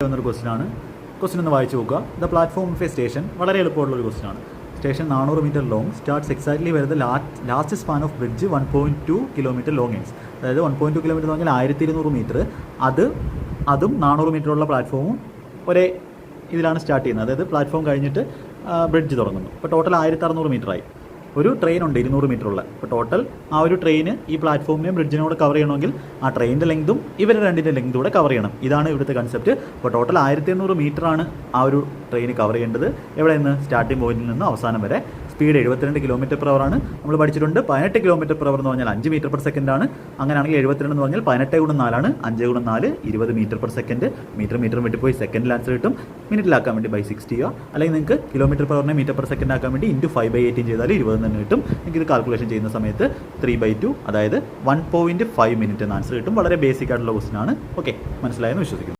എന്നൊരു ക്വസ്റ്റ്യനാണ്. ക്വസ്റ്റ്യൻ ഒന്ന് വായിച്ചു നോക്കുക. The platform of a station. വളരെ എളുപ്പമുള്ളൊരു ക്വസ്റ്റ്യനാണ്. Station 400 metre long, starts exactly വരുന്ന last span of bridge 1.2 kilometre long ends. അതായത് 1.2 കിലോമീറ്റർ എന്ന് പറഞ്ഞാൽ 1200 മീറ്റർ. അതും 400 മീറ്ററുള്ള പ്ലാറ്റ്ഫോമും ഒരേ ഇതിലാണ് സ്റ്റാർട്ട് ചെയ്യുന്നത്. അതായത് പ്ലാറ്റ്ഫോം കഴിഞ്ഞിട്ട് ബ്രിഡ്ജ് തുടങ്ങുന്നു. അപ്പോൾ ടോട്ടൽ 1600 മീറ്ററായി. ഒരു ട്രെയിൻ ഉണ്ട് 200 മീറ്ററുള്ള. അപ്പോൾ ടോട്ടൽ ആ ഒരു ട്രെയിന് ഈ പ്ലാറ്റ്ഫോമിനെയും ബ്രിഡ്ജിനോട് കവർ ചെയ്യണമെങ്കിൽ ആ ട്രെയിനിൻ്റെ ലെങ്തും ഇവരുടെ രണ്ടിൻ്റെ ലെങ്തും കൂടെ കവർ ചെയ്യണം. ഇതാണ് ഇവിടുത്തെ കൺസെപ്റ്റ്. അപ്പോൾ ടോട്ടൽ 1800 മീറ്ററാണ് ആ ഒരു ട്രെയിന് കവർ ചെയ്യേണ്ടത്. എവിടെ നിന്ന്? സ്റ്റാർട്ടിംഗ് പോയിന്റിൽ നിന്ന് അവസാനം വരെ. സ്പീഡ് 72 km/h ആണ്. നമ്മൾ പഠിച്ചിട്ടുണ്ട് 18 km/h എന്ന് പറഞ്ഞാൽ 5 m/s ആണ്. അങ്ങനെയാണെങ്കിൽ 72 എന്ന് പറഞ്ഞാൽ 18 × 4 ആണ്. 5 × 4 20 m/s. മീറ്റർ വിട്ടുപോയി സെക്കൻഡിൽ ആൻസർ കിട്ടും. മിനിറ്റിലാക്കാൻ വേണ്ടി /60 ചെയ്യുക. അല്ലെങ്കിൽ നിങ്ങൾക്ക് km/h m/s ആക്കാൻ വേണ്ടി ×5/18 ചെയ്താൽ 20 തന്നെ കിട്ടും. നിങ്ങൾക്ക് ഇത് കാൽക്കുലേഷൻ ചെയ്യുന്ന സമയത്ത് 3/2 അതായത് 1.5 മിനിറ്റ് എന്ന് ആൻസർ കിട്ടും. വളരെ ബേസിക് ആയിട്ടുള്ള ക്വസ്റ്റ്യൻ ആണ്. ഓക്കെ, മനസ്സിലായെന്ന് വിശ്വസിക്കുന്നു.